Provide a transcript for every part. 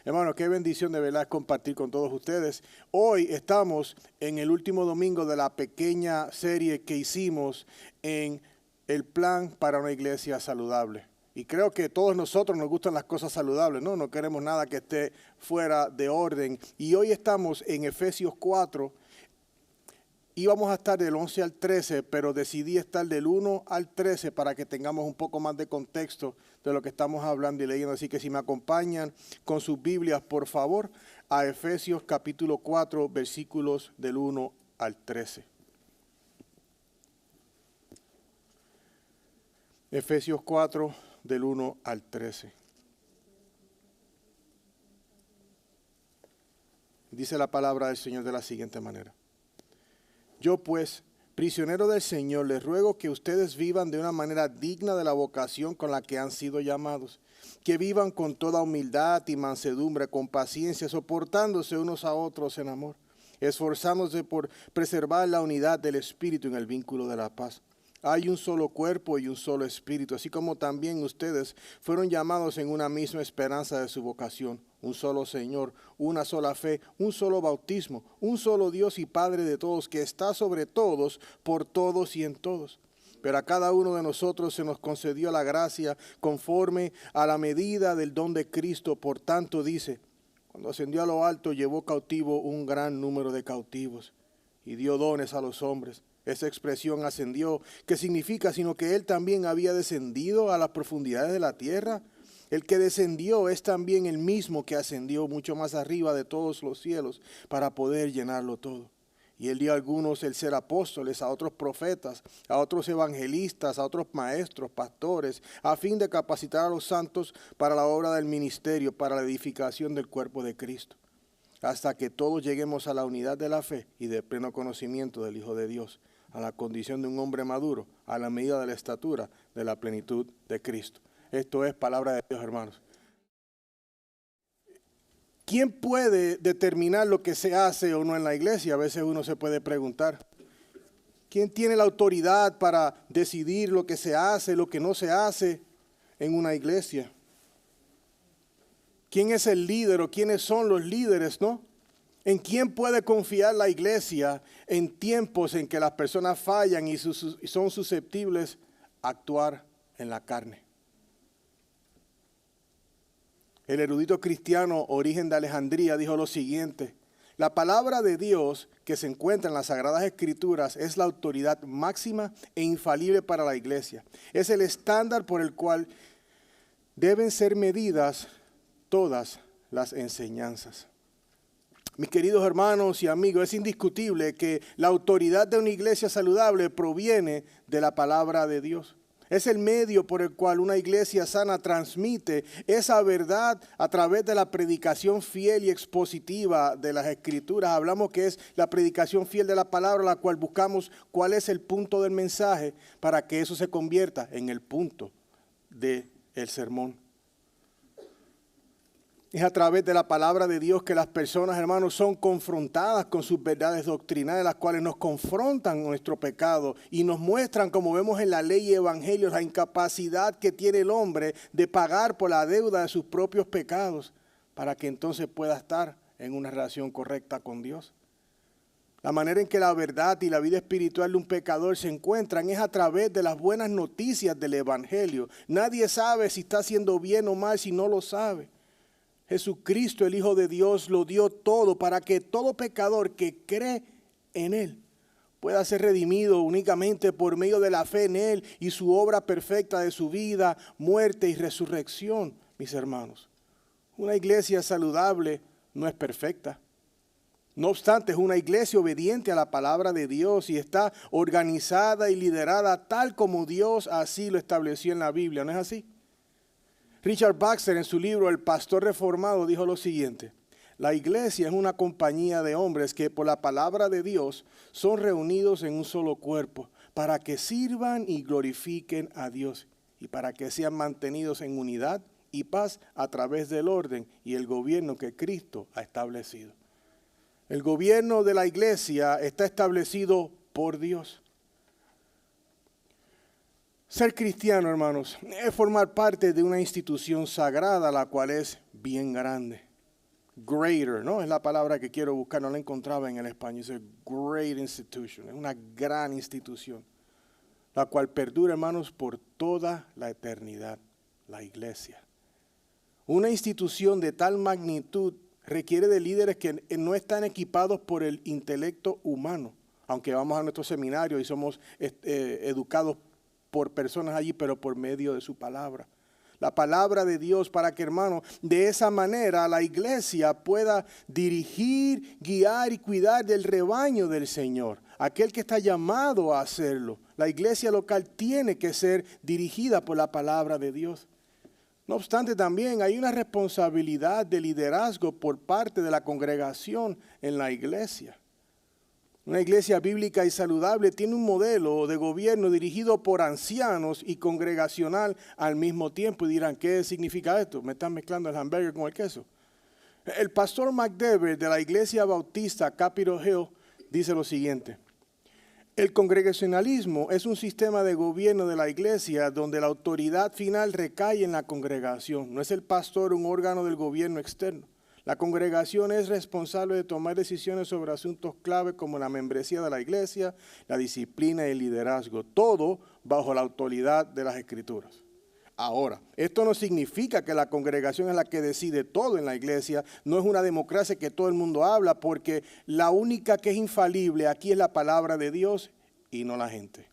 Hermano, qué bendición de verdad compartir con todos ustedes. Hoy estamos en el último domingo de la pequeña serie que hicimos en el plan para una iglesia saludable. Y creo que a todos nosotros nos gustan las cosas saludables, ¿no? No queremos nada que esté fuera de orden. Y hoy estamos en Efesios 4. Íbamos a estar del 11 al 13, pero decidí estar del 1 al 13 para que tengamos un poco más de contexto de lo que estamos hablando y leyendo. Así que si me acompañan con sus Biblias, por favor, a Efesios capítulo 4, versículos del 1 al 13. Efesios 4, del 1 al 13. Dice la palabra del Señor de la siguiente manera. Yo pues, prisionero del Señor, les ruego que ustedes vivan de una manera digna de la vocación con la que han sido llamados, que vivan con toda humildad y mansedumbre, con paciencia, soportándose unos a otros en amor, esforzándose por preservar la unidad del Espíritu en el vínculo de la paz. Hay un solo cuerpo y un solo espíritu, así como también ustedes fueron llamados en una misma esperanza de su vocación. Un solo Señor, una sola fe, un solo bautismo, un solo Dios y Padre de todos, que está sobre todos, por todos y en todos. Pero a cada uno de nosotros se nos concedió la gracia conforme a la medida del don de Cristo. Por tanto dice, cuando ascendió a lo alto llevó cautivo un gran número de cautivos y dio dones a los hombres. Esa expresión ascendió, ¿qué significa? Sino que Él también había descendido a las profundidades de la tierra. El que descendió es también el mismo que ascendió mucho más arriba de todos los cielos para poder llenarlo todo. Y Él dio a algunos el ser apóstoles, a otros profetas, a otros evangelistas, a otros maestros, pastores, a fin de capacitar a los santos para la obra del ministerio, para la edificación del cuerpo de Cristo, hasta que todos lleguemos a la unidad de la fe y del pleno conocimiento del Hijo de Dios, a la condición de un hombre maduro, a la medida de la estatura de la plenitud de Cristo. Esto es palabra de Dios, hermanos. ¿Quién puede determinar lo que se hace o no en la iglesia? A veces uno se puede preguntar. ¿Quién tiene la autoridad para decidir lo que se hace, lo que no se hace en una iglesia? ¿Quién es el líder o quiénes son los líderes, no? ¿En quién puede confiar la iglesia en tiempos en que las personas fallan y son susceptibles a actuar en la carne? El erudito cristiano Origen de Alejandría dijo lo siguiente: la palabra de Dios que se encuentra en las Sagradas Escrituras es la autoridad máxima e infalible para la iglesia. Es el estándar por el cual deben ser medidas todas las enseñanzas. Mis queridos hermanos y amigos, es indiscutible que la autoridad de una iglesia saludable proviene de la palabra de Dios. Es el medio por el cual una iglesia sana transmite esa verdad a través de la predicación fiel y expositiva de las Escrituras. Hablamos que es la predicación fiel de la palabra, la cual buscamos cuál es el punto del mensaje para que eso se convierta en el punto del sermón. Es a través de la palabra de Dios que las personas, hermanos, son confrontadas con sus verdades doctrinales, las cuales nos confrontan nuestro pecado y nos muestran, como vemos en la ley y evangelios, la incapacidad que tiene el hombre de pagar por la deuda de sus propios pecados para que entonces pueda estar en una relación correcta con Dios. La manera en que la verdad y la vida espiritual de un pecador se encuentran es a través de las buenas noticias del evangelio. Nadie sabe si está haciendo bien o mal si no lo sabe. Jesucristo, el Hijo de Dios, lo dio todo para que todo pecador que cree en Él pueda ser redimido únicamente por medio de la fe en Él y su obra perfecta de su vida, muerte y resurrección, mis hermanos. Una iglesia saludable no es perfecta. No obstante, es una iglesia obediente a la palabra de Dios y está organizada y liderada tal como Dios así lo estableció en la Biblia, ¿no es así? Richard Baxter, en su libro El Pastor Reformado, dijo lo siguiente: la iglesia es una compañía de hombres que por la palabra de Dios son reunidos en un solo cuerpo para que sirvan y glorifiquen a Dios y para que sean mantenidos en unidad y paz a través del orden y el gobierno que Cristo ha establecido. El gobierno de la iglesia está establecido por Dios. Ser cristiano, hermanos, es formar parte de una institución sagrada, la cual es bien grande. greater, ¿no? Es la palabra que quiero buscar, no la encontraba en el español. Es a great institution, es una gran institución, la cual perdura, hermanos, por toda la eternidad, la iglesia. Una institución de tal magnitud requiere de líderes que no están equipados por el intelecto humano, aunque vamos a nuestro seminario y somos educados por personas allí, pero por medio de su palabra. La palabra de Dios para que, hermano, de esa manera la iglesia pueda dirigir, guiar y cuidar del rebaño del Señor. Aquel que está llamado a hacerlo. La iglesia local tiene que ser dirigida por la palabra de Dios. No obstante, también hay una responsabilidad de liderazgo por parte de la congregación en la iglesia. Una iglesia bíblica y saludable tiene un modelo de gobierno dirigido por ancianos y congregacional al mismo tiempo. Y dirán, ¿qué significa esto? Me están mezclando el hamburger con el queso. El pastor McDever de la iglesia bautista Capitol Hill dice lo siguiente. El congregacionalismo es un sistema de gobierno de la iglesia donde la autoridad final recae en la congregación. No es el pastor un órgano del gobierno externo. La congregación es responsable de tomar decisiones sobre asuntos clave como la membresía de la iglesia, la disciplina y el liderazgo, todo bajo la autoridad de las Escrituras. Ahora, esto no significa que la congregación es la que decide todo en la iglesia, no es una democracia que todo el mundo habla, porque la única que es infalible aquí es la palabra de Dios y no la gente.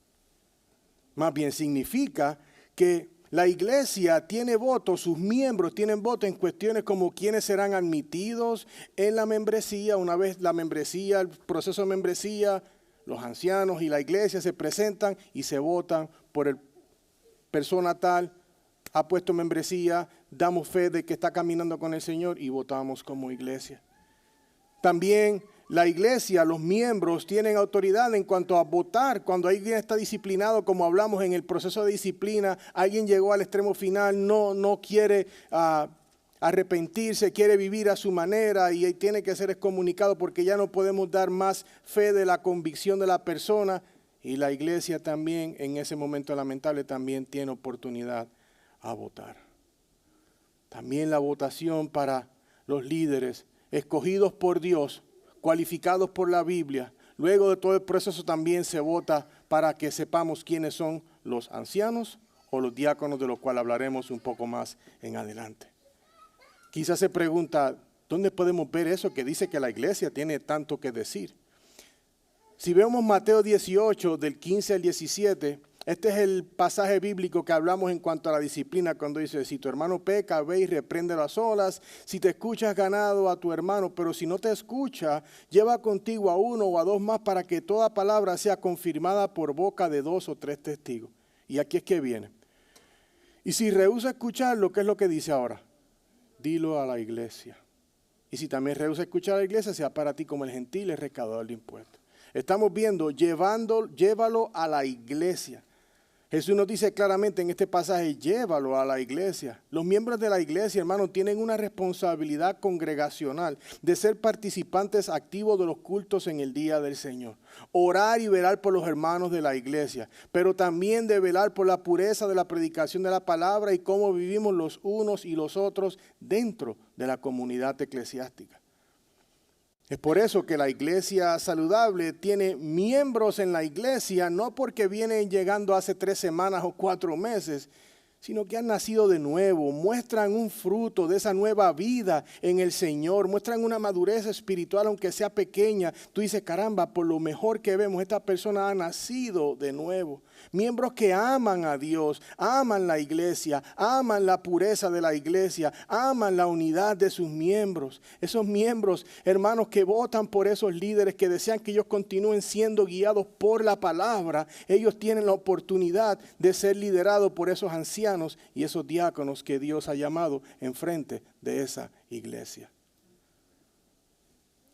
Más bien significa que la iglesia tiene voto, sus miembros tienen voto en cuestiones como quiénes serán admitidos en la membresía. Una vez la membresía, el proceso de membresía, los ancianos y la iglesia se presentan y se votan por el persona tal, ha puesto membresía, damos fe de que está caminando con el Señor y votamos como iglesia. También la iglesia, los miembros tienen autoridad en cuanto a votar. Cuando alguien está disciplinado, como hablamos en el proceso de disciplina, alguien llegó al extremo final, no quiere arrepentirse, quiere vivir a su manera y tiene que ser excomunicado porque ya no podemos dar más fe de la convicción de la persona. Y la iglesia también, en ese momento lamentable, también tiene oportunidad a votar. También la votación para los líderes escogidos por Dios, cualificados por la Biblia. Luego de todo el proceso también se vota para que sepamos quiénes son los ancianos o los diáconos, de los cuales hablaremos un poco más en adelante. Quizás se pregunta, ¿dónde podemos ver eso que dice que la iglesia tiene tanto que decir? Si vemos Mateo 18, del 15 al 17, este es el pasaje bíblico que hablamos en cuanto a la disciplina, cuando dice, si tu hermano peca, ve y repréndelo a solas. Si te escuchas, ganado a tu hermano, pero si no te escucha, lleva contigo a uno o a dos más para que toda palabra sea confirmada por boca de 2 o 3 testigos. Y aquí es que viene. Y si rehúsa escucharlo, ¿qué es lo que dice ahora? Dilo a la iglesia. Y si también rehúsa escuchar a la iglesia, sea para ti como el gentil, el recaudador de impuestos. Estamos viendo, llévalo a la iglesia. Jesús nos dice claramente en este pasaje, llévalo a la iglesia. Los miembros de la iglesia, hermanos, tienen una responsabilidad congregacional de ser participantes activos de los cultos en el día del Señor. Orar y velar por los hermanos de la iglesia, pero también de velar por la pureza de la predicación de la palabra y cómo vivimos los unos y los otros dentro de la comunidad eclesiástica. Es por eso que la iglesia saludable tiene miembros en la iglesia, no porque vienen llegando hace 3 semanas o 4 meses, sino que han nacido de nuevo, muestran un fruto de esa nueva vida en el Señor, muestran una madurez espiritual aunque sea pequeña. Tú dices, caramba, por lo mejor que vemos, esta persona ha nacido de nuevo. Miembros que aman a Dios, aman la iglesia, aman la pureza de la iglesia, aman la unidad de sus miembros. Esos miembros, hermanos, que votan por esos líderes, que desean que ellos continúen siendo guiados por la palabra, ellos tienen la oportunidad de ser liderados por esos ancianos y esos diáconos que Dios ha llamado enfrente de esa iglesia.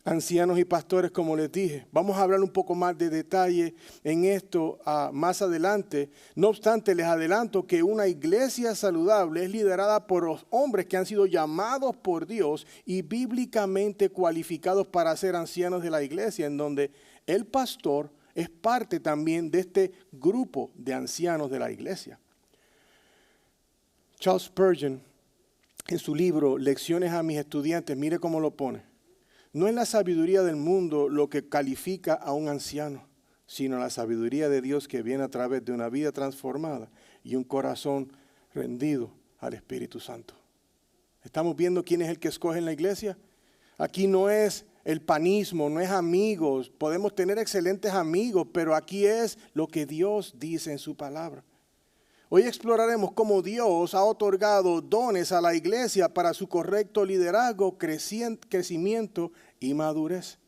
Ancianos y pastores, como les dije, vamos a hablar un poco más de detalle en esto más adelante. No obstante, les adelanto que una iglesia saludable es liderada por los hombres que han sido llamados por Dios y bíblicamente cualificados para ser ancianos de la iglesia, en donde el pastor es parte también de este grupo de ancianos de la iglesia. Charles Spurgeon en su libro Lecciones a mis estudiantes, mire cómo lo pone. No es la sabiduría del mundo lo que califica a un anciano, sino la sabiduría de Dios que viene a través de una vida transformada y un corazón rendido al Espíritu Santo. ¿Estamos viendo quién es el que escoge en la iglesia? Aquí no es el panismo, no es amigos. Podemos tener excelentes amigos, pero aquí es lo que Dios dice en su palabra. Hoy exploraremos cómo Dios ha otorgado dones a la iglesia para su correcto liderazgo, crecimiento y madurez.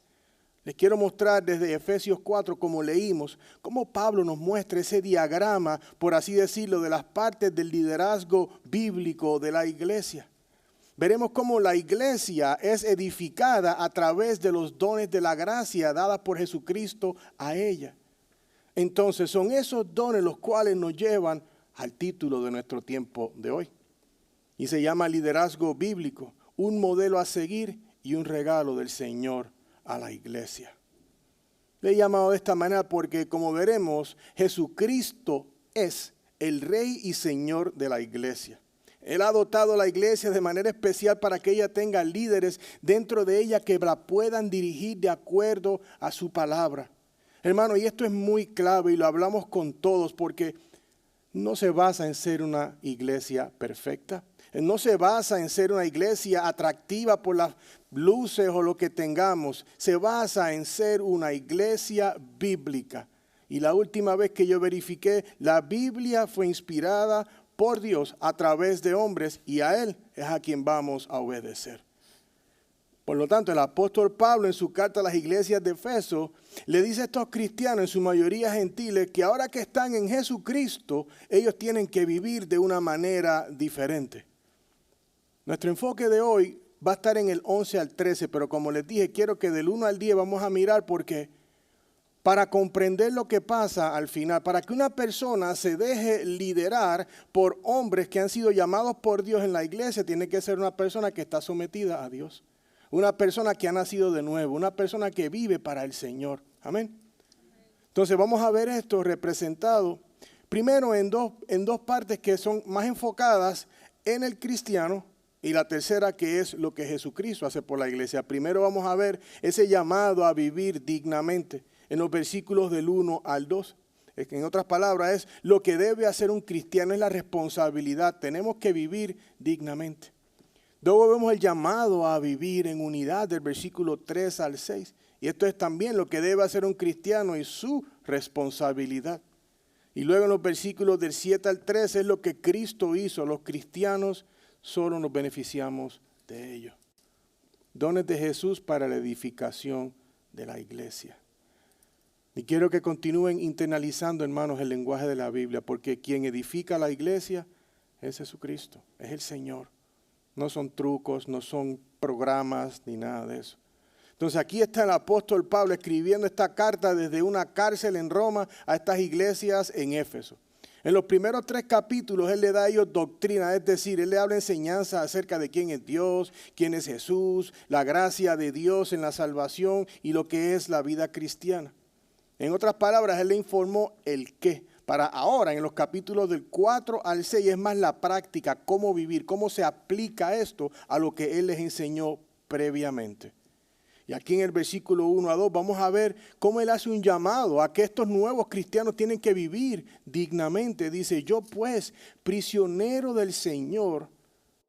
Les quiero mostrar desde Efesios 4, como leímos, cómo Pablo nos muestra ese diagrama, por así decirlo, de las partes del liderazgo bíblico de la iglesia. Veremos cómo la iglesia es edificada a través de los dones de la gracia dada por Jesucristo a ella. Entonces son esos dones los cuales nos llevan al título de nuestro tiempo de hoy. Y se llama liderazgo bíblico, un modelo a seguir y un regalo del Señor a la iglesia. Le he llamado de esta manera porque, como veremos, Jesucristo es el Rey y Señor de la iglesia. Él ha dotado a la iglesia de manera especial para que ella tenga líderes dentro de ella que la puedan dirigir de acuerdo a su palabra. Hermano, y esto es muy clave y lo hablamos con todos porque no se basa en ser una iglesia perfecta. No se basa en ser una iglesia atractiva por las luces o lo que tengamos. Se basa en ser una iglesia bíblica. Y la última vez que yo verifiqué, la Biblia fue inspirada por Dios a través de hombres y a Él es a quien vamos a obedecer. Por lo tanto, el apóstol Pablo en su carta a las iglesias de Efeso le dice a estos cristianos, en su mayoría gentiles, que ahora que están en Jesucristo, ellos tienen que vivir de una manera diferente. Nuestro enfoque de hoy va a estar en el 11 al 13, pero como les dije, quiero que del 1 al 10 vamos a mirar porque para comprender lo que pasa al final, para que una persona se deje liderar por hombres que han sido llamados por Dios en la iglesia, tiene que ser una persona que está sometida a Dios. Una persona que ha nacido de nuevo, una persona que vive para el Señor. Amén. Entonces vamos a ver esto representado primero en dos partes que son más enfocadas en el cristiano y la tercera que es lo que Jesucristo hace por la iglesia. Primero vamos a ver ese llamado a vivir dignamente en los versículos del 1 al 2. En otras palabras es lo que debe hacer un cristiano, es la responsabilidad. Tenemos que vivir dignamente. Luego vemos el llamado a vivir en unidad del versículo 3 al 6. Y esto es también lo que debe hacer un cristiano y su responsabilidad. Y luego en los versículos del 7 al 13 es lo que Cristo hizo. Los cristianos solo nos beneficiamos de ello. Dones de Jesús para la edificación de la iglesia. Y quiero que continúen internalizando, hermanos, el lenguaje de la Biblia, porque quien edifica la iglesia es Jesucristo, es el Señor. No son trucos, no son programas, ni nada de eso. Entonces aquí está el apóstol Pablo escribiendo esta carta desde una cárcel en Roma a estas iglesias en Éfeso. En los primeros 3 capítulos él le da a ellos doctrina, es decir, él le habla enseñanza acerca de quién es Dios, quién es Jesús, la gracia de Dios en la salvación y lo que es la vida cristiana. En otras palabras, él le informó el qué. Para ahora, en los capítulos del 4 al 6, es más la práctica, cómo vivir, cómo se aplica esto a lo que él les enseñó previamente. Y aquí en el versículo 1 a 2 vamos a ver cómo él hace un llamado a que estos nuevos cristianos tienen que vivir dignamente. Dice, yo pues, prisionero del Señor,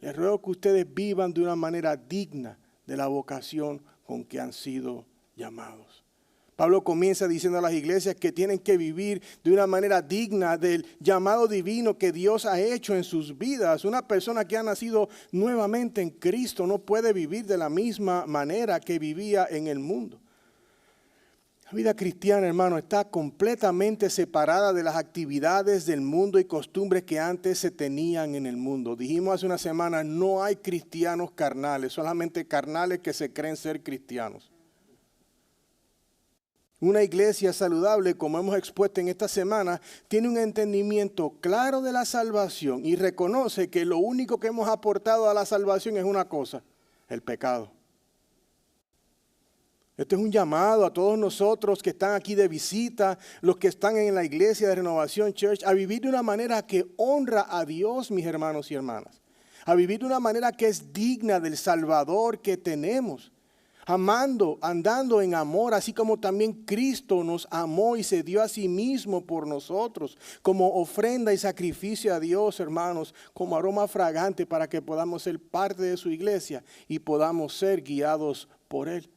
les ruego que ustedes vivan de una manera digna de la vocación con que han sido llamados. Pablo comienza diciendo a las iglesias que tienen que vivir de una manera digna del llamado divino que Dios ha hecho en sus vidas. Una persona que ha nacido nuevamente en Cristo no puede vivir de la misma manera que vivía en el mundo. La vida cristiana, hermano, está completamente separada de las actividades del mundo y costumbres que antes se tenían en el mundo. Dijimos hace una semana, no hay cristianos carnales, solamente carnales que se creen ser cristianos. Una iglesia saludable, como hemos expuesto en esta semana, tiene un entendimiento claro de la salvación y reconoce que lo único que hemos aportado a la salvación es una cosa, el pecado. Este es un llamado a todos nosotros que están aquí de visita, los que están en la iglesia de Renovación Church, a vivir de una manera que honra a Dios, mis hermanos y hermanas. a vivir de una manera que es digna del Salvador que tenemos, amando, andando en amor, así como también Cristo nos amó y se dio a sí mismo por nosotros, como ofrenda y sacrificio a Dios, hermanos, como aroma fragante para que podamos ser parte de su iglesia y podamos ser guiados por Él.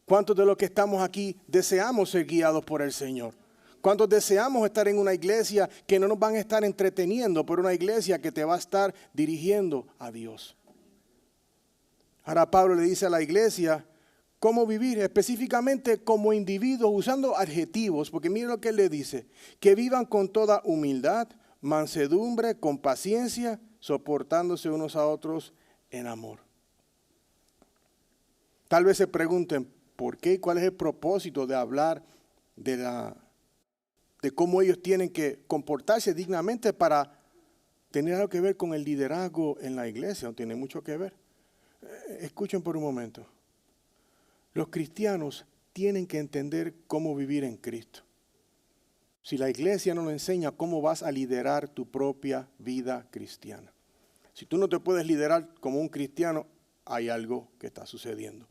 ¿Cuántos de los que estamos aquí deseamos ser guiados por el Señor? ¿Cuántos deseamos estar en una iglesia que no nos van a estar entreteniendo, pero una iglesia que te va a estar dirigiendo a Dios? Ahora Pablo le dice a la iglesia cómo vivir, específicamente como individuos, usando adjetivos, porque miren lo que él le dice, que vivan con toda humildad, mansedumbre, con paciencia, soportándose unos a otros en amor. Tal vez se pregunten, ¿por qué? ¿Cuál es el propósito de hablar de cómo ellos tienen que comportarse dignamente para tener algo que ver con el liderazgo en la iglesia? No tiene mucho que ver. Escuchen por un momento. Los cristianos tienen que entender cómo vivir en Cristo. Si la iglesia no nos enseña cómo vas a liderar tu propia vida cristiana. Si tú no te puedes liderar como un cristiano, hay algo que está sucediendo.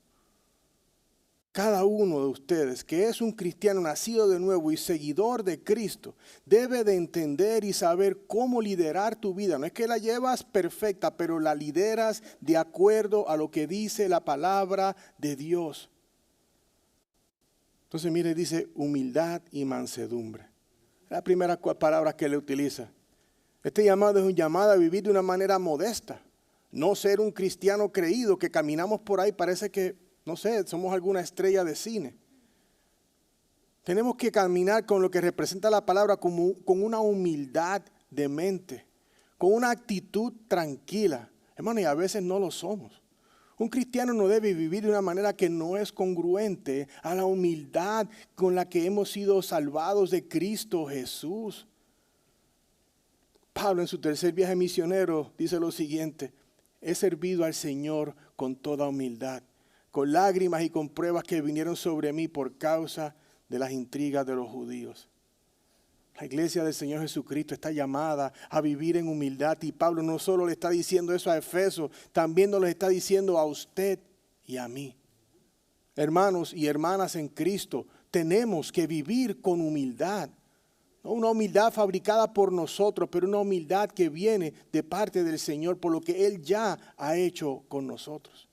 Cada uno de ustedes que es un cristiano nacido de nuevo y seguidor de Cristo debe de entender y saber cómo liderar tu vida. No es que la llevas perfecta, pero la lideras de acuerdo a lo que dice la palabra de Dios. Entonces mire, dice humildad y mansedumbre. La primera palabra que le utiliza. Este llamado es un llamado a vivir de una manera modesta. No ser un cristiano creído que caminamos por ahí, parece que no sé, somos alguna estrella de cine. Tenemos que caminar con lo que representa la palabra con una humildad de mente, con una actitud tranquila. Hermano, y a veces no lo somos. Un cristiano no debe vivir de una manera que no es congruente a la humildad con la que hemos sido salvados de Cristo Jesús. Pablo en su tercer viaje misionero dice lo siguiente: he servido al Señor con toda humildad, con lágrimas y con pruebas que vinieron sobre mí por causa de las intrigas de los judíos. La iglesia del Señor Jesucristo está llamada a vivir en humildad, y Pablo no solo le está diciendo eso a Efeso, también nos lo está diciendo a usted y a mí. Hermanos y hermanas en Cristo, tenemos que vivir con humildad. No una humildad fabricada por nosotros, pero una humildad que viene de parte del Señor por lo que Él ya ha hecho con nosotros.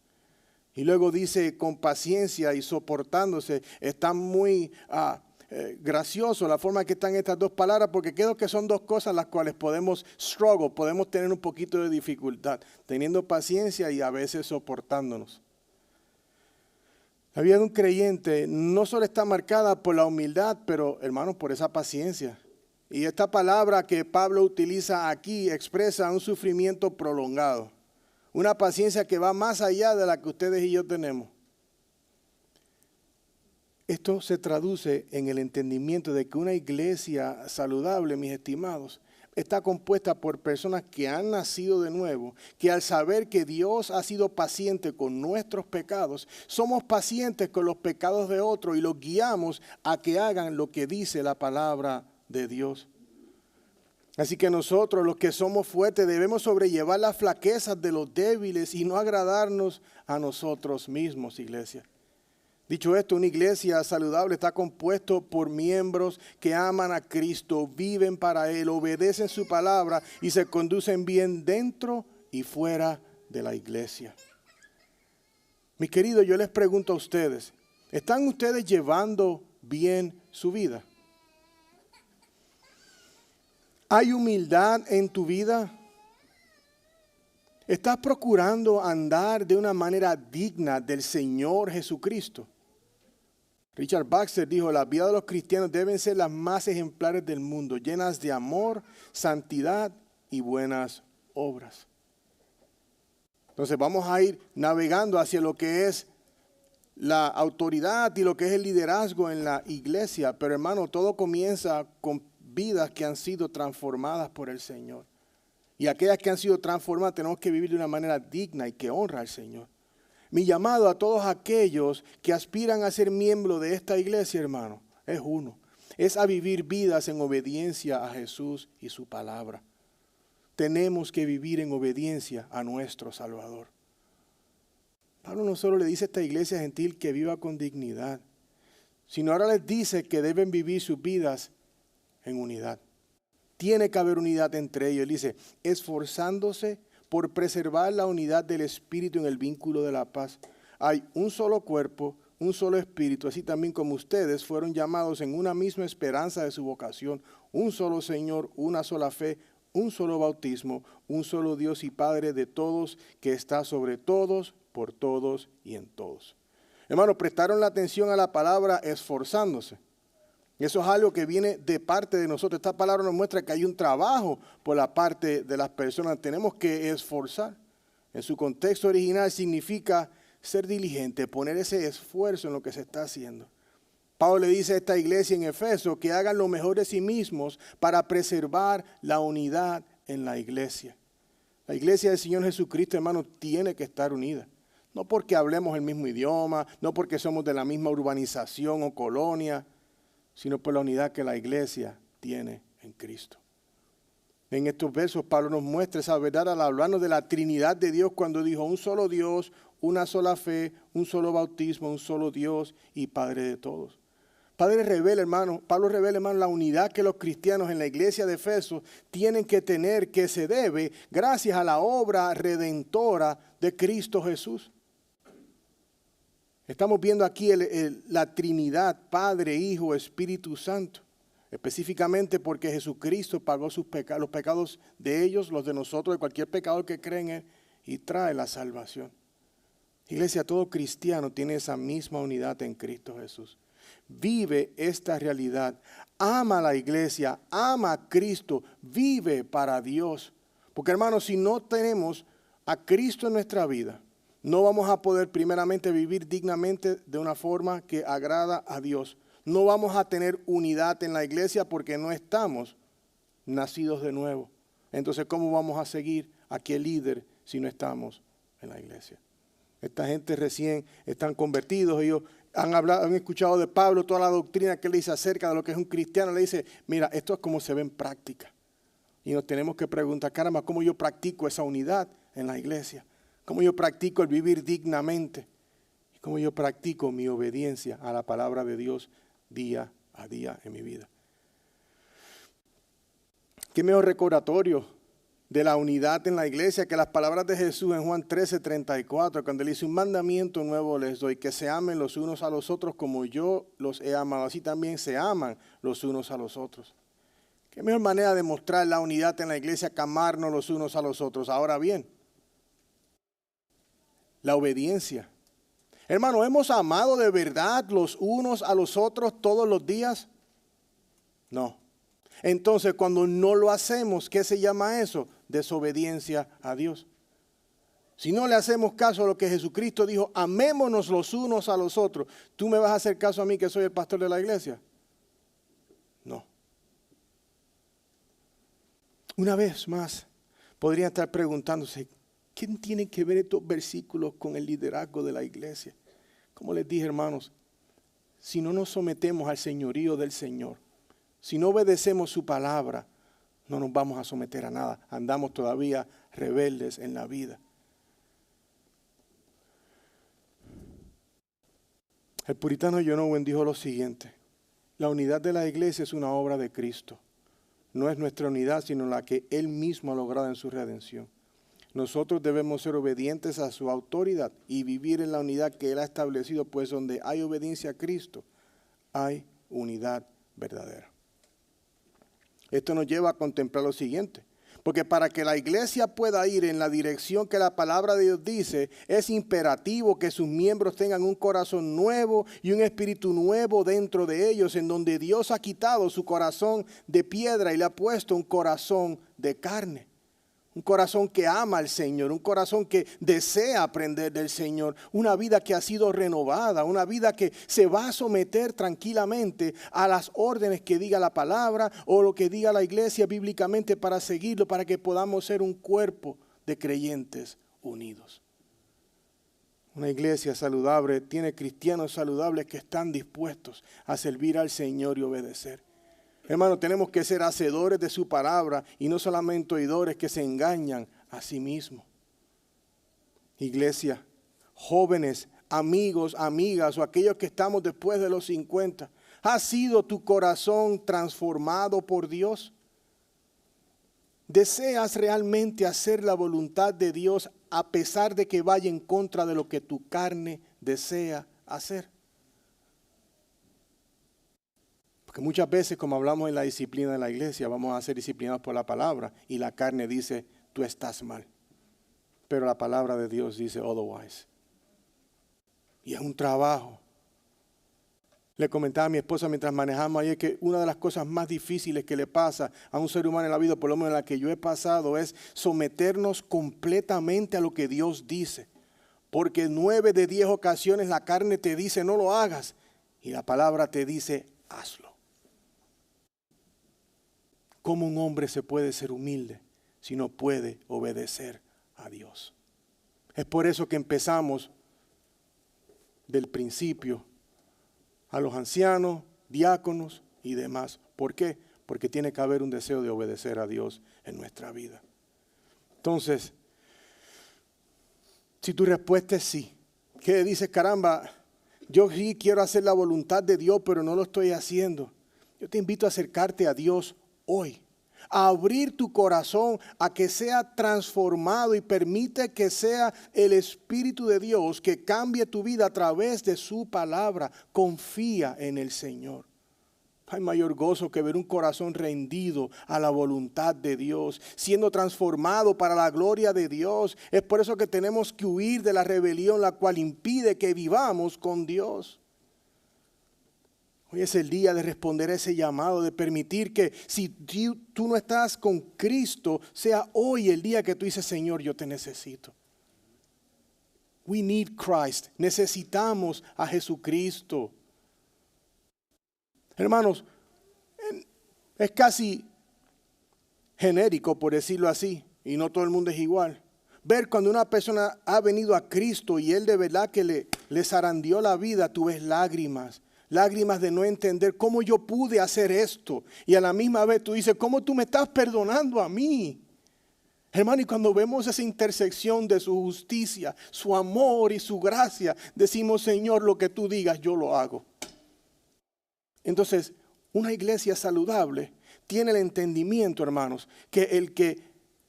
Y luego dice con paciencia y soportándose. Está muy gracioso la forma que están estas dos palabras, porque creo que son dos cosas las cuales podemos podemos tener un poquito de dificultad, teniendo paciencia y a veces soportándonos. La vida de un creyente no solo está marcada por la humildad, pero hermanos, por esa paciencia. Y esta palabra que Pablo utiliza aquí expresa un sufrimiento prolongado. Una paciencia que va más allá de la que ustedes y yo tenemos. Esto se traduce en el entendimiento de que una iglesia saludable, mis estimados, está compuesta por personas que han nacido de nuevo, que al saber que Dios ha sido paciente con nuestros pecados, somos pacientes con los pecados de otros y los guiamos a que hagan lo que dice la palabra de Dios. Así que nosotros, los que somos fuertes, debemos sobrellevar las flaquezas de los débiles y no agradarnos a nosotros mismos, iglesia. Dicho esto, una iglesia saludable está compuesto por miembros que aman a Cristo, viven para Él, obedecen su palabra y se conducen bien dentro y fuera de la iglesia. Mis queridos, yo les pregunto a ustedes, ¿están ustedes llevando bien su vida? ¿Hay humildad en tu vida? ¿Estás procurando andar de una manera digna del Señor Jesucristo? Richard Baxter dijo, la vida de los cristianos deben ser las más ejemplares del mundo, llenas de amor, santidad y buenas obras. Entonces vamos a ir navegando hacia lo que es la autoridad y lo que es el liderazgo en la iglesia. Pero hermano, todo comienza con vidas que han sido transformadas por el Señor. Y aquellas que han sido transformadas tenemos que vivir de una manera digna y que honra al Señor. Mi llamado a todos aquellos que aspiran a ser miembros de esta iglesia, hermano, es uno. Es a vivir vidas en obediencia a Jesús y su palabra. tenemos que vivir en obediencia a nuestro Salvador. Pablo no solo le dice a esta iglesia gentil que viva con dignidad, sino ahora les dice que deben vivir sus vidas en unidad. Tiene que haber unidad entre ellos. Él dice, esforzándose por preservar la unidad del Espíritu en el vínculo de la paz. Hay un solo cuerpo, un solo Espíritu, así también como ustedes fueron llamados en una misma esperanza de su vocación, un solo Señor, una sola fe, un solo bautismo, un solo Dios y Padre de todos, que está sobre todos, por todos y en todos. Hermanos, prestaron la atención a la palabra esforzándose. Eso es algo que viene de parte de nosotros. Esta palabra nos muestra que hay un trabajo por la parte de las personas. Tenemos que esforzar. En su contexto original significa ser diligente, poner ese esfuerzo en lo que se está haciendo. Pablo le dice a esta iglesia en Efeso que hagan lo mejor de sí mismos para preservar la unidad en la iglesia. La iglesia del Señor Jesucristo, hermanos, tiene que estar unida. No porque hablemos el mismo idioma, no porque somos de la misma urbanización o colonia, sino por la unidad que la iglesia tiene en Cristo. En estos versos Pablo nos muestra esa verdad al hablarnos de la Trinidad de Dios cuando dijo un solo Dios, una sola fe, un solo bautismo, un solo Dios y Padre de todos. Pablo revela, hermano, la unidad que los cristianos en la iglesia de Efeso tienen que tener, que se debe gracias a la obra redentora de Cristo Jesús. Estamos viendo aquí la Trinidad, Padre, Hijo, Espíritu Santo. Específicamente porque Jesucristo pagó sus pecados, los pecados de ellos, los de nosotros, de cualquier pecador que cree en Él, y trae la salvación. Iglesia, todo cristiano tiene esa misma unidad en Cristo Jesús. Vive esta realidad, ama a la iglesia, ama a Cristo, vive para Dios. Porque hermanos, si no tenemos a Cristo en nuestra vida, no vamos a poder primeramente vivir dignamente de una forma que agrada a Dios. No vamos a tener unidad en la iglesia porque no estamos nacidos de nuevo. Entonces, ¿cómo vamos a seguir a aquel líder si no estamos en la iglesia? Esta gente recién están convertidos, ellos han escuchado de Pablo toda la doctrina que él dice acerca de lo que es un cristiano. Le dice, mira, esto es como se ve en práctica. Y nos tenemos que preguntar, caramba, ¿cómo yo practico esa unidad en la iglesia? ¿Cómo yo practico el vivir dignamente? ¿Y cómo yo practico mi obediencia a la palabra de Dios día a día en mi vida? ¿Qué mejor recordatorio de la unidad en la iglesia que las palabras de Jesús en Juan 13:34, cuando él dice, un mandamiento nuevo les doy, que se amen los unos a los otros como yo los he amado, así también se aman los unos a los otros? ¿Qué mejor manera de mostrar la unidad en la iglesia que amarnos los unos a los otros? Ahora bien, la obediencia. Hermano, ¿hemos amado de verdad los unos a los otros todos los días? No. Entonces, cuando no lo hacemos, ¿qué se llama eso? Desobediencia a Dios. Si no le hacemos caso a lo que Jesucristo dijo, amémonos los unos a los otros, ¿tú me vas a hacer caso a mí que soy el pastor de la iglesia? No. Una vez más, podrían estar preguntándose, ¿qué tienen que ver estos versículos con el liderazgo de la iglesia? Como les dije, hermanos, si no nos sometemos al señorío del Señor, si no obedecemos su palabra, no nos vamos a someter a nada. Andamos todavía rebeldes en la vida. El puritano John Owen dijo lo siguiente: la unidad de la iglesia es una obra de Cristo. No es nuestra unidad, sino la que Él mismo ha logrado en su redención. Nosotros debemos ser obedientes a su autoridad y vivir en la unidad que Él ha establecido, pues donde hay obediencia a Cristo, hay unidad verdadera. Esto nos lleva a contemplar lo siguiente, porque para que la iglesia pueda ir en la dirección que la palabra de Dios dice, es imperativo que sus miembros tengan un corazón nuevo y un espíritu nuevo dentro de ellos, en donde Dios ha quitado su corazón de piedra y le ha puesto un corazón de carne. Un corazón que ama al Señor, un corazón que desea aprender del Señor, una vida que ha sido renovada, una vida que se va a someter tranquilamente a las órdenes que diga la palabra o lo que diga la iglesia bíblicamente para seguirlo, para que podamos ser un cuerpo de creyentes unidos. Una iglesia saludable tiene cristianos saludables que están dispuestos a servir al Señor y obedecer. Hermano, tenemos que ser hacedores de su palabra y no solamente oidores que se engañan a sí mismos. Iglesia, jóvenes, amigos, amigas o aquellos que estamos después de los 50, ¿ha sido tu corazón transformado por Dios? ¿Deseas realmente hacer la voluntad de Dios a pesar de que vaya en contra de lo que tu carne desea hacer? Porque muchas veces, como hablamos en la disciplina de la iglesia, vamos a ser disciplinados por la palabra y la carne dice, tú estás mal. Pero la palabra de Dios dice otherwise. Y es un trabajo. Le comentaba a mi esposa mientras manejamos ayer que una de las cosas más difíciles que le pasa a un ser humano en la vida, por lo menos en la que yo he pasado, es someternos completamente a lo que Dios dice. Porque 9 de 10 ocasiones la carne te dice no lo hagas y la palabra te dice hazlo. ¿Cómo un hombre se puede ser humilde si no puede obedecer a Dios? Es por eso que empezamos del principio a los ancianos, diáconos y demás. ¿Por qué? Porque tiene que haber un deseo de obedecer a Dios en nuestra vida. Entonces, si tu respuesta es sí, ¿qué dices? Caramba, yo sí quiero hacer la voluntad de Dios, pero no lo estoy haciendo. Yo te invito a acercarte a Dios hoy, a abrir tu corazón a que sea transformado y permite que sea el Espíritu de Dios que cambie tu vida a través de su palabra. Confía en el Señor. Hay mayor gozo que ver un corazón rendido a la voluntad de Dios, siendo transformado para la gloria de Dios. Es por eso que tenemos que huir de la rebelión, la cual impide que vivamos con Dios. Hoy es el día de responder a ese llamado, de permitir que si tú no estás con Cristo, sea hoy el día que tú dices, Señor, yo te necesito. We need Christ. Necesitamos a Jesucristo. Hermanos, es casi genérico, por decirlo así, y no todo el mundo es igual. Ver cuando una persona ha venido a Cristo y Él de verdad que le zarandeó la vida, tú ves lágrimas. Lágrimas de no entender cómo yo pude hacer esto. Y a la misma vez tú dices, ¿cómo tú me estás perdonando a mí? Hermano, y cuando vemos esa intersección de su justicia, su amor y su gracia, decimos, Señor, lo que tú digas, yo lo hago. Entonces, una iglesia saludable tiene el entendimiento, hermanos, que el que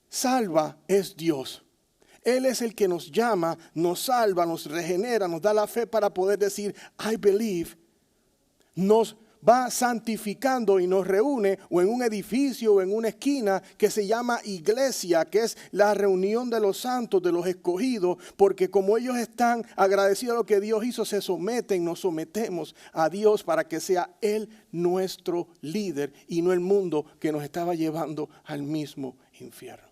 salva es Dios. Él es el que nos llama, nos salva, nos regenera, nos da la fe para poder decir, I believe. Nos va santificando y nos reúne o en un edificio o en una esquina que se llama iglesia, que es la reunión de los santos, de los escogidos, porque como ellos están agradecidos a lo que Dios hizo, se someten, nos sometemos a Dios para que sea Él nuestro líder y no el mundo que nos estaba llevando al mismo infierno.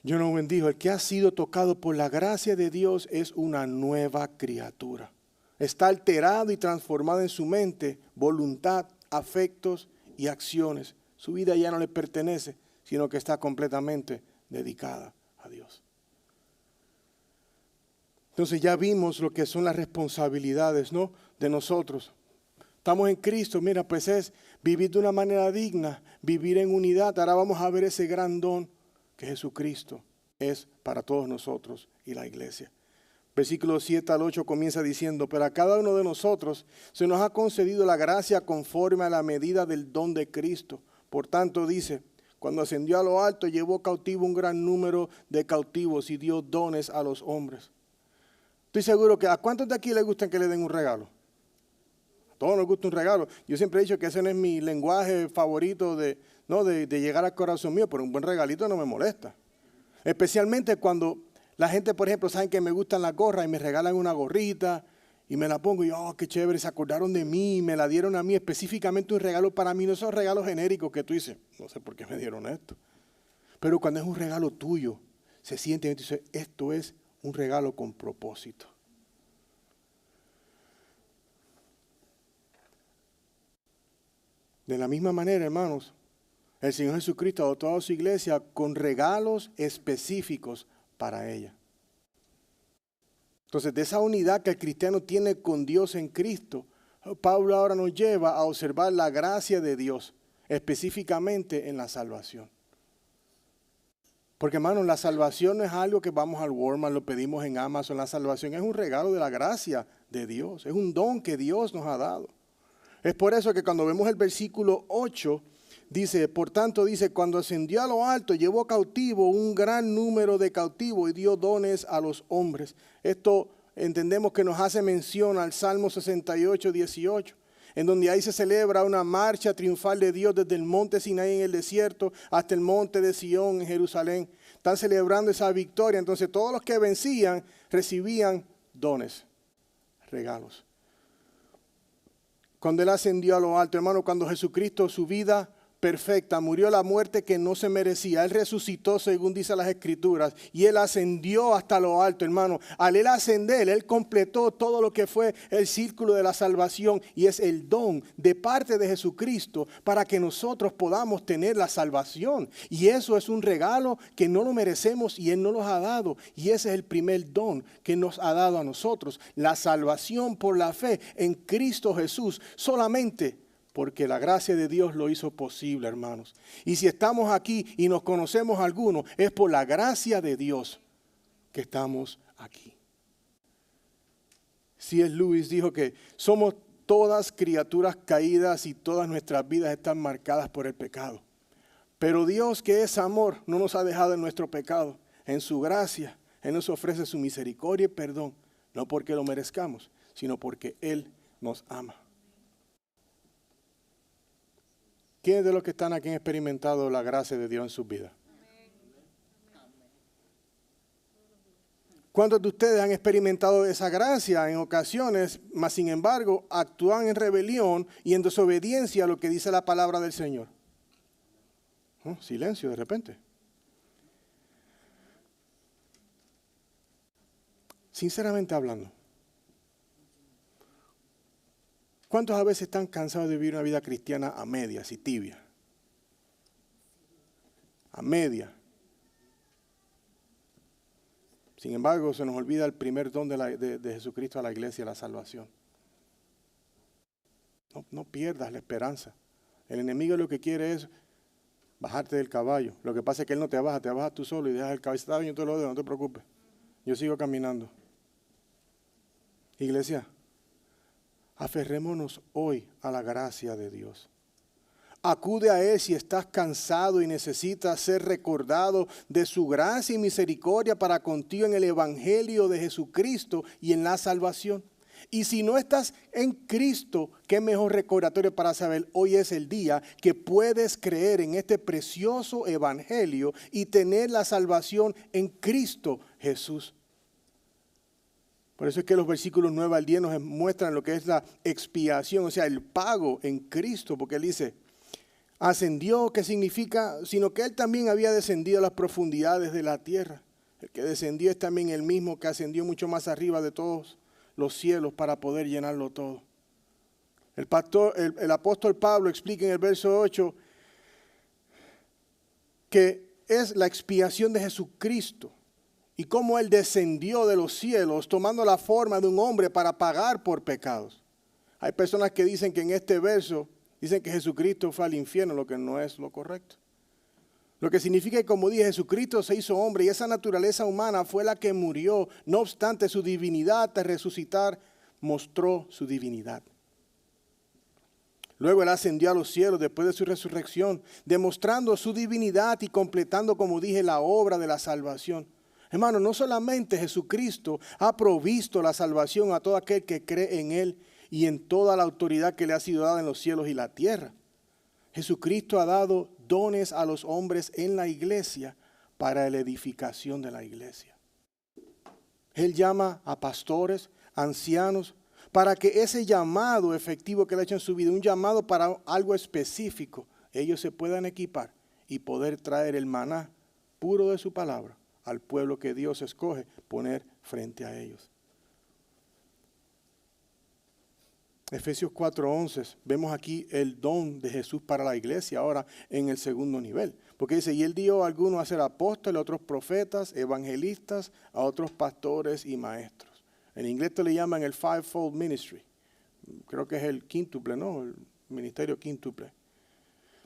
John Owen dijo, el que ha sido tocado por la gracia de Dios es una nueva criatura. Está alterado y transformado en su mente, voluntad, afectos y acciones. Su vida ya no le pertenece, sino que está completamente dedicada a Dios. Entonces ya vimos lo que son las responsabilidades, ¿no?, de nosotros. Estamos en Cristo, mira, pues es vivir de una manera digna, vivir en unidad. Ahora vamos a ver ese gran don que Jesucristo es para todos nosotros y la iglesia. Versículos 7 al 8 comienza diciendo, pero a cada uno de nosotros se nos ha concedido la gracia conforme a la medida del don de Cristo. Por tanto dice, cuando ascendió a lo alto llevó cautivo un gran número de cautivos y dio dones a los hombres. Estoy seguro que a cuántos de aquí les gustan que le den un regalo. A todos nos gusta un regalo. Yo siempre he dicho que ese no es mi lenguaje favorito de llegar al corazón mío, pero un buen regalito no me molesta. Especialmente cuando la gente, por ejemplo, saben que me gustan las gorras y me regalan una gorrita y me la pongo y yo, oh, qué chévere, se acordaron de mí, me la dieron a mí, específicamente un regalo para mí. No son regalos genéricos que tú dices, no sé por qué me dieron esto. Pero cuando es un regalo tuyo, se siente y dice, esto es un regalo con propósito. De la misma manera, hermanos, el Señor Jesucristo ha dotado a su iglesia con regalos específicos para ella. Entonces, de esa unidad que el cristiano tiene con Dios en Cristo, Pablo ahora nos lleva a observar la gracia de Dios, específicamente en la salvación. Porque, hermanos, la salvación no es algo que vamos al Walmart, lo pedimos en Amazon. La salvación es un regalo de la gracia de Dios. Es un don que Dios nos ha dado. Es por eso que cuando vemos el versículo 8, dice, por tanto, dice, cuando ascendió a lo alto, llevó cautivo un gran número de cautivos y dio dones a los hombres. Esto entendemos que nos hace mención al Salmo 68, 18. En donde ahí se celebra una marcha triunfal de Dios desde el monte Sinaí en el desierto hasta el monte de Sión en Jerusalén. Están celebrando esa victoria. Entonces todos los que vencían recibían dones, regalos. Cuando Él ascendió a lo alto, hermano, cuando Jesucristo, su vida perfecta, murió la muerte que no se merecía. Él resucitó según dice las Escrituras y Él ascendió hasta lo alto, hermano. Al Él ascender, Él completó todo lo que fue el círculo de la salvación y es el don de parte de Jesucristo para que nosotros podamos tener la salvación. Y eso es un regalo que no lo merecemos y Él nos lo ha dado. Y ese es el primer don que nos ha dado a nosotros, la salvación por la fe en Cristo Jesús, solamente porque la gracia de Dios lo hizo posible, hermanos. Y si estamos aquí y nos conocemos algunos, es por la gracia de Dios que estamos aquí. C.S. Lewis dijo que somos todas criaturas caídas y todas nuestras vidas están marcadas por el pecado. Pero Dios, que es amor, no nos ha dejado en nuestro pecado. En su gracia, Él nos ofrece su misericordia y perdón, no porque lo merezcamos, sino porque Él nos ama. ¿Quiénes de los que están aquí han experimentado la gracia de Dios en sus vidas? ¿Cuántos de ustedes han experimentado esa gracia en ocasiones, mas sin embargo actúan en rebelión y en desobediencia a lo que dice la palabra del Señor? Silencio de repente. Sinceramente hablando, ¿cuántos a veces están cansados de vivir una vida cristiana a medias y tibia? A media. Sin embargo, se nos olvida el primer don de Jesucristo a la iglesia, la salvación. No pierdas la esperanza. El enemigo lo que quiere es bajarte del caballo. Lo que pasa es que él no te baja, te bajas tú solo y dejas el caballo. Está bien, yo te lo dejo, no te preocupes. Yo sigo caminando. Iglesia, aferrémonos hoy a la gracia de Dios. Acude a Él si estás cansado y necesitas ser recordado de su gracia y misericordia para contigo en el Evangelio de Jesucristo y en la salvación. Y si no estás en Cristo, qué mejor recordatorio para saber, hoy es el día que puedes creer en este precioso Evangelio y tener la salvación en Cristo Jesús. Por eso es que los versículos 9 al 10 nos muestran lo que es la expiación, o sea, el pago en Cristo, porque Él dice, ascendió, ¿qué significa? Sino que Él también había descendido a las profundidades de la tierra. El que descendió es también el mismo que ascendió mucho más arriba de todos los cielos para poder llenarlo todo. El apóstol Pablo explica en el verso 8 que es la expiación de Jesucristo y cómo Él descendió de los cielos tomando la forma de un hombre para pagar por pecados. Hay personas que dicen que en este verso dicen que Jesucristo fue al infierno, lo que no es lo correcto. Lo que significa que, como dije, Jesucristo se hizo hombre y esa naturaleza humana fue la que murió. No obstante, su divinidad al resucitar mostró su divinidad. Luego Él ascendió a los cielos después de su resurrección, demostrando su divinidad y completando, como dije, la obra de la salvación. Hermano, no solamente Jesucristo ha provisto la salvación a todo aquel que cree en Él y en toda la autoridad que le ha sido dada en los cielos y la tierra. Jesucristo ha dado dones a los hombres en la iglesia para la edificación de la iglesia. Él llama a pastores, ancianos, para que ese llamado efectivo que Él ha hecho en su vida, un llamado para algo específico, ellos se puedan equipar y poder traer el maná puro de su palabra al pueblo que Dios escoge poner frente a ellos. Efesios 4:11, vemos aquí el don de Jesús para la iglesia ahora en el segundo nivel. Porque dice, y Él dio a algunos a ser apóstoles, a otros profetas, evangelistas, a otros pastores y maestros. En inglés te le llaman el fivefold ministry. Creo que es el quíntuple, ¿no? El ministerio quíntuple.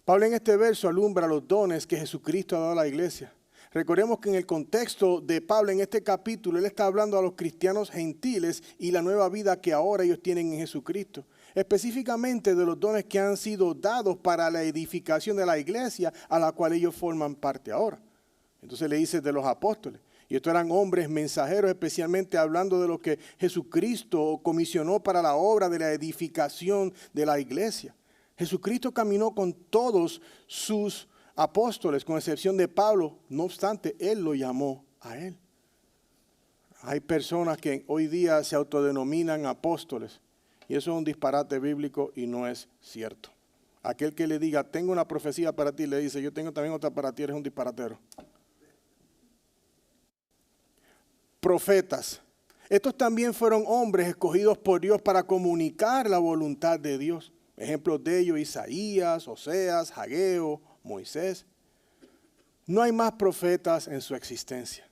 Pablo en este verso alumbra los dones que Jesucristo ha dado a la iglesia. Recordemos que en el contexto de Pablo en este capítulo, él está hablando a los cristianos gentiles y la nueva vida que ahora ellos tienen en Jesucristo. Específicamente de los dones que han sido dados para la edificación de la iglesia a la cual ellos forman parte ahora. Entonces le dice de los apóstoles. Y estos eran hombres mensajeros, especialmente hablando de lo que Jesucristo comisionó para la obra de la edificación de la iglesia. Jesucristo caminó con todos sus apóstoles, con excepción de Pablo. No obstante, él lo llamó a él. Hay personas que hoy día se autodenominan apóstoles. Y eso es un disparate bíblico y no es cierto. Aquel que le diga, tengo una profecía para ti, le dice, yo tengo también otra para ti, eres un disparatero. Profetas. Estos también fueron hombres escogidos por Dios para comunicar la voluntad de Dios. Ejemplos de ellos, Isaías, Oseas, Hageo, Moisés. No hay más profetas en su existencia.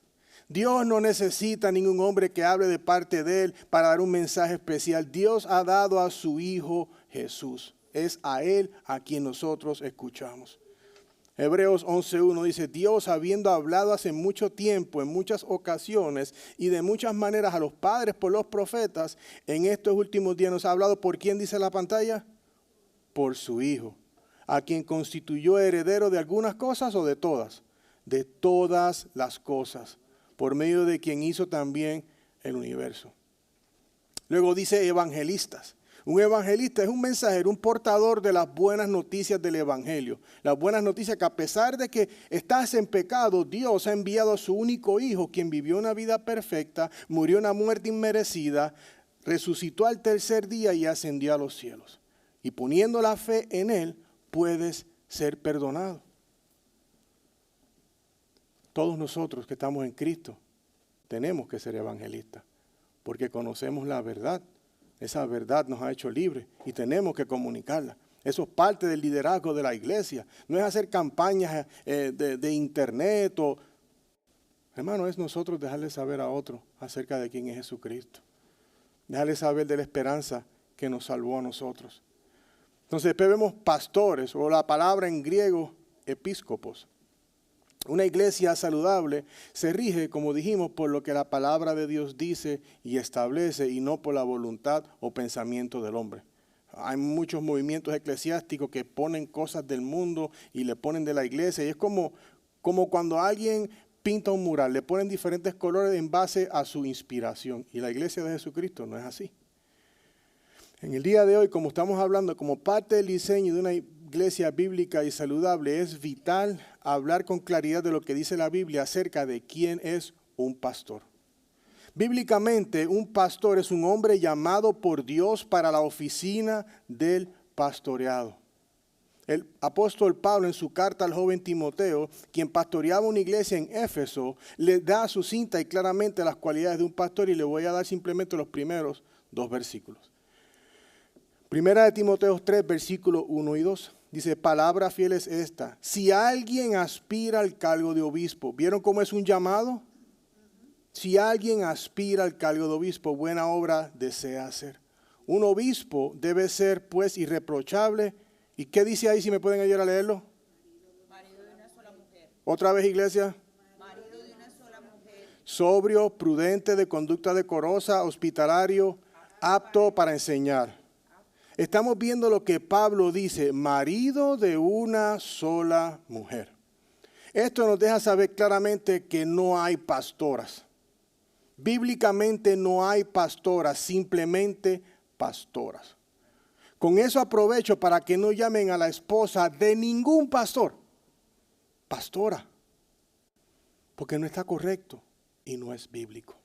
Dios no necesita ningún hombre que hable de parte de él para dar un mensaje especial. Dios ha dado a su Hijo Jesús. Es a él a quien nosotros escuchamos. Hebreos 11:1 dice, Dios habiendo hablado hace mucho tiempo, en muchas ocasiones y de muchas maneras a los padres por los profetas, en estos últimos días nos ha hablado. ¿Por quién dice la pantalla? Por su Hijo, a quien constituyó heredero de algunas cosas o de todas. De todas las cosas, por medio de quien hizo también el universo. Luego dice evangelistas. Un evangelista es un mensajero, un portador de las buenas noticias del evangelio. Las buenas noticias que a pesar de que estás en pecado, Dios ha enviado a su único Hijo, quien vivió una vida perfecta, murió una muerte inmerecida, resucitó al tercer día y ascendió a los cielos. Y poniendo la fe en Él, puedes ser perdonado. Todos nosotros que estamos en Cristo tenemos que ser evangelistas, porque conocemos la verdad. Esa verdad nos ha hecho libres y tenemos que comunicarla. Eso es parte del liderazgo de la iglesia. No es hacer campañas de internet. Hermano, es nosotros dejarle saber a otros acerca de quién es Jesucristo. Dejarle saber de la esperanza que nos salvó a nosotros. Entonces después vemos pastores, o la palabra en griego, episcopos. Una iglesia saludable se rige, como dijimos, por lo que la palabra de Dios dice y establece y no por la voluntad o pensamiento del hombre. Hay muchos movimientos eclesiásticos que ponen cosas del mundo y le ponen de la iglesia. Y es como cuando alguien pinta un mural, le ponen diferentes colores en base a su inspiración. Y la iglesia de Jesucristo no es así. En el día de hoy, como estamos hablando, como parte del diseño de una iglesia bíblica y saludable, es vital hablar con claridad de lo que dice la Biblia acerca de quién es un pastor. Bíblicamente, un pastor es un hombre llamado por Dios para la oficina del pastoreado. El apóstol Pablo, en su carta al joven Timoteo, quien pastoreaba una iglesia en Éfeso, le da sucinta y claramente las cualidades de un pastor, y le voy a dar simplemente los primeros 2 versículos. Primera de Timoteo 3, versículos 1 y 2. Dice, palabra fiel es esta. Si alguien aspira al cargo de obispo, ¿vieron cómo es un llamado? Si alguien aspira al cargo de obispo, buena obra desea hacer. Un obispo debe ser pues irreprochable. ¿Y qué dice ahí, si me pueden ayudar a leerlo? Marido de una sola mujer. Otra vez, iglesia. Marido de una sola mujer. Sobrio, prudente, de conducta decorosa, hospitalario, apto para enseñar. Estamos viendo lo que Pablo dice, marido de una sola mujer. Esto nos deja saber claramente que no hay pastoras. Bíblicamente no hay pastoras, simplemente pastoras. Con eso aprovecho para que no llamen a la esposa de ningún pastor pastora, porque no está correcto y no es bíblico.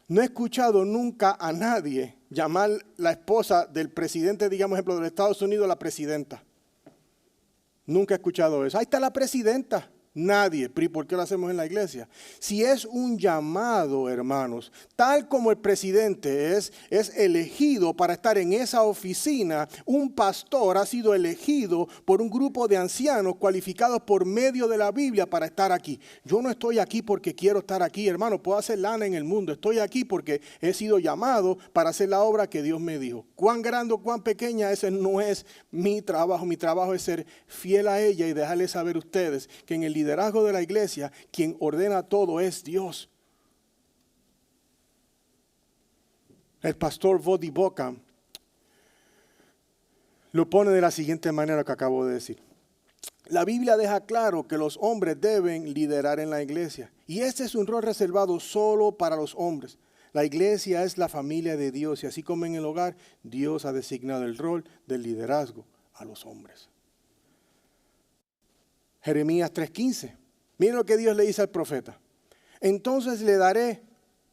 No he escuchado nunca a nadie llamar la esposa del presidente, digamos, ejemplo, de los Estados Unidos, la presidenta. Nunca he escuchado eso. Ahí está la presidenta. Nadie. ¿Pero y por qué lo hacemos en la iglesia? Si es un llamado, hermanos, tal como el presidente es elegido para estar en esa oficina, un pastor ha sido elegido por un grupo de ancianos cualificados por medio de la Biblia para estar aquí. Yo no estoy aquí porque quiero estar aquí, hermano. Puedo hacer lana en el mundo. Estoy aquí porque he sido llamado para hacer la obra que Dios me dijo. Cuán grande o cuán pequeña, ese no es mi trabajo. Mi trabajo es ser fiel a ella y dejarles saber a ustedes que en el liderazgo de la iglesia, quien ordena todo es Dios. El pastor Vodi Boca lo pone de la siguiente manera que acabo de decir. La Biblia deja claro que los hombres deben liderar en la iglesia. Y este es un rol reservado solo para los hombres. La iglesia es la familia de Dios y así como en el hogar, Dios ha designado el rol del liderazgo a los hombres. Jeremías 3:15. Miren lo que Dios le dice al profeta. Entonces le daré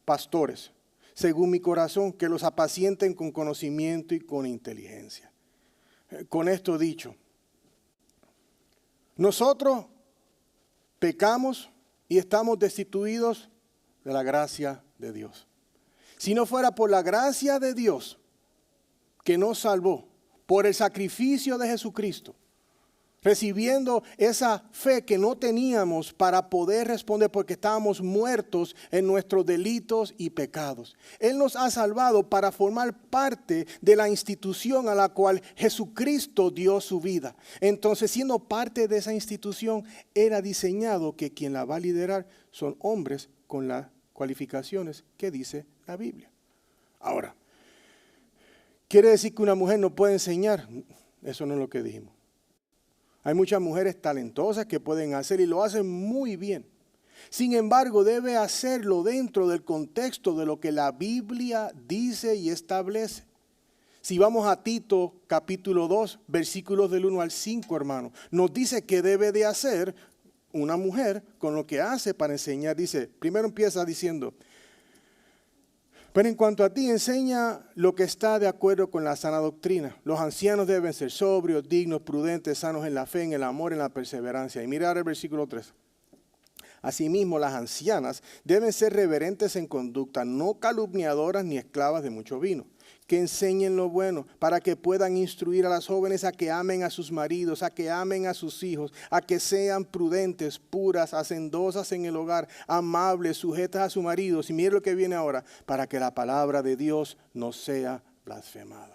pastores, según mi corazón, que los apacienten con conocimiento y con inteligencia. Con esto dicho, nosotros pecamos y estamos destituidos de la gracia de Dios. Si no fuera por la gracia de Dios que nos salvó, por el sacrificio de Jesucristo, recibiendo esa fe que no teníamos para poder responder porque estábamos muertos en nuestros delitos y pecados. Él nos ha salvado para formar parte de la institución a la cual Jesucristo dio su vida. Entonces, siendo parte de esa institución, era diseñado que quien la va a liderar son hombres con las cualificaciones que dice la Biblia. Ahora, ¿quiere decir que una mujer no puede enseñar? Eso no es lo que dijimos. Hay muchas mujeres talentosas que pueden hacer y lo hacen muy bien. Sin embargo, debe hacerlo dentro del contexto de lo que la Biblia dice y establece. Si vamos a Tito capítulo 2, versículos del 1 al 5, hermano, nos dice qué debe de hacer una mujer con lo que hace para enseñar. Dice, primero empieza diciendo, pero en cuanto a ti, enseña lo que está de acuerdo con la sana doctrina. Los ancianos deben ser sobrios, dignos, prudentes, sanos en la fe, en el amor, en la perseverancia. Y mira ahora el versículo 3. Asimismo, las ancianas deben ser reverentes en conducta, no calumniadoras ni esclavas de mucho vino, que enseñen lo bueno para que puedan instruir a las jóvenes a que amen a sus maridos, a que amen a sus hijos, a que sean prudentes, puras, hacendosas en el hogar, amables, sujetas a sus maridos. Y mire lo que viene ahora, para que la palabra de Dios no sea blasfemada.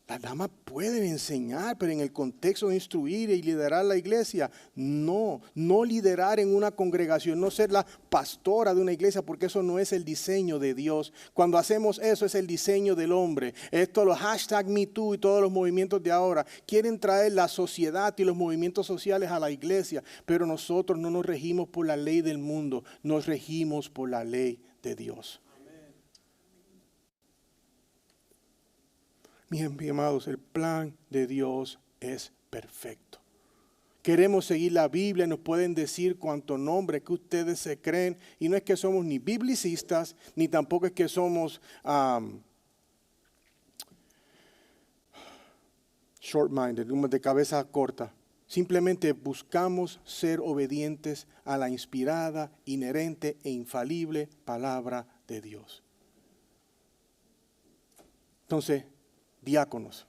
Las damas pueden enseñar, pero en el contexto de instruir y liderar la iglesia, no liderar en una congregación, no ser la pastora de una iglesia, porque eso no es el diseño de Dios. Cuando hacemos eso es el diseño del hombre. Esto, los hashtag #MeToo y todos los movimientos de ahora, quieren traer la sociedad y los movimientos sociales a la iglesia, pero nosotros no nos regimos por la ley del mundo, nos regimos por la ley de Dios. Mis amados, el plan de Dios es perfecto. Queremos seguir la Biblia, nos pueden decir cuánto nombre que ustedes se creen, y no es que somos ni biblicistas, ni tampoco es que somos short-minded, de cabeza corta. Simplemente buscamos ser obedientes a la inspirada, inherente e infalible palabra de Dios. Entonces, diáconos.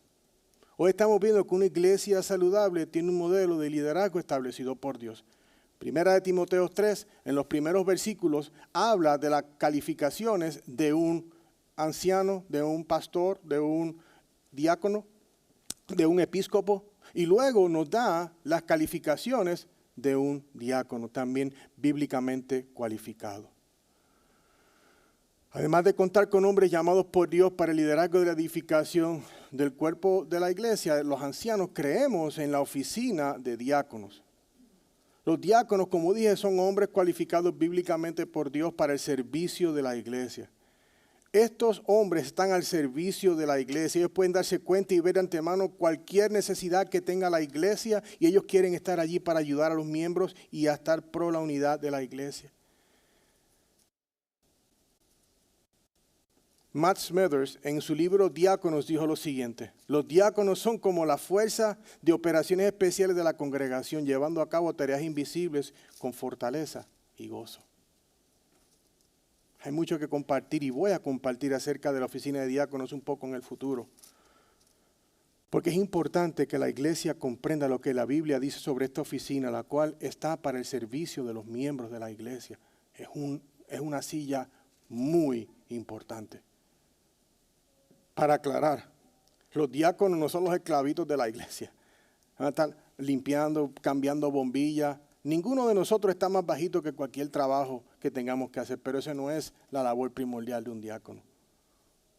Hoy estamos viendo que una iglesia saludable tiene un modelo de liderazgo establecido por Dios. Primera de Timoteo 3, en los primeros versículos, habla de las calificaciones de un anciano, de un pastor, de un diácono, de un episcopo, y luego nos da las calificaciones de un diácono, también bíblicamente cualificado. Además de contar con hombres llamados por Dios para el liderazgo de la edificación del cuerpo de la iglesia, los ancianos creemos en la oficina de diáconos. Los diáconos, como dije, son hombres cualificados bíblicamente por Dios para el servicio de la iglesia. Estos hombres están al servicio de la iglesia. Ellos pueden darse cuenta y ver de antemano cualquier necesidad que tenga la iglesia y ellos quieren estar allí para ayudar a los miembros y a estar pro la unidad de la iglesia. Matt Smithers, en su libro Diáconos, dijo lo siguiente: los diáconos son como la fuerza de operaciones especiales de la congregación, llevando a cabo tareas invisibles con fortaleza y gozo. Hay mucho que compartir y voy a compartir acerca de la oficina de diáconos un poco en el futuro. Porque es importante que la iglesia comprenda lo que la Biblia dice sobre esta oficina, la cual está para el servicio de los miembros de la iglesia. Es una silla muy importante. Para aclarar, los diáconos no son los esclavitos de la iglesia. Van a estar limpiando, cambiando bombillas. Ninguno de nosotros está más bajito que cualquier trabajo que tengamos que hacer, pero esa no es la labor primordial de un diácono.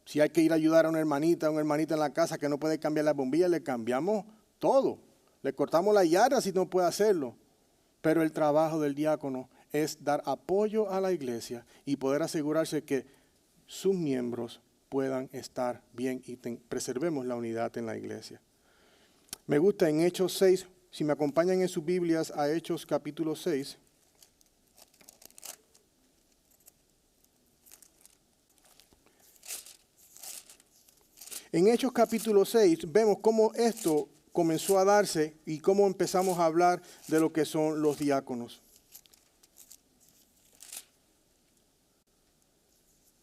Si hay que ir a ayudar a una hermanita en la casa que no puede cambiar las bombillas, le cambiamos todo. Le cortamos la yarda si no puede hacerlo. Pero el trabajo del diácono es dar apoyo a la iglesia y poder asegurarse que sus miembros puedan estar bien y preservemos la unidad en la iglesia. Me gusta en Hechos 6, si me acompañan en sus Biblias a Hechos capítulo 6. En Hechos capítulo 6 vemos cómo esto comenzó a darse y cómo empezamos a hablar de lo que son los diáconos.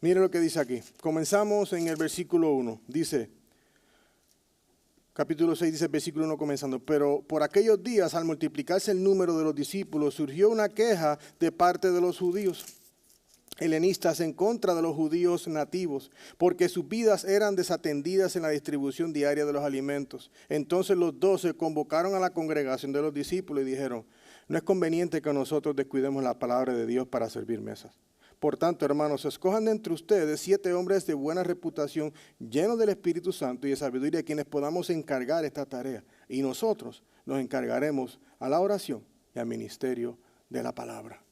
Mire lo que dice aquí. Comenzamos en el versículo 1. Dice, capítulo 6 dice, versículo 1 comenzando. Pero por aquellos días, al multiplicarse el número de los discípulos, surgió una queja de parte de los judíos helenistas en contra de los judíos nativos, porque sus vidas eran desatendidas en la distribución diaria de los alimentos. Entonces los 12 convocaron a la congregación de los discípulos y dijeron, no es conveniente que nosotros descuidemos la palabra de Dios para servir mesas. Por tanto, hermanos, escojan de entre ustedes 7 hombres de buena reputación, llenos del Espíritu Santo y de sabiduría, quienes podamos encargar esta tarea. Y nosotros nos encargaremos a la oración y al ministerio de la palabra.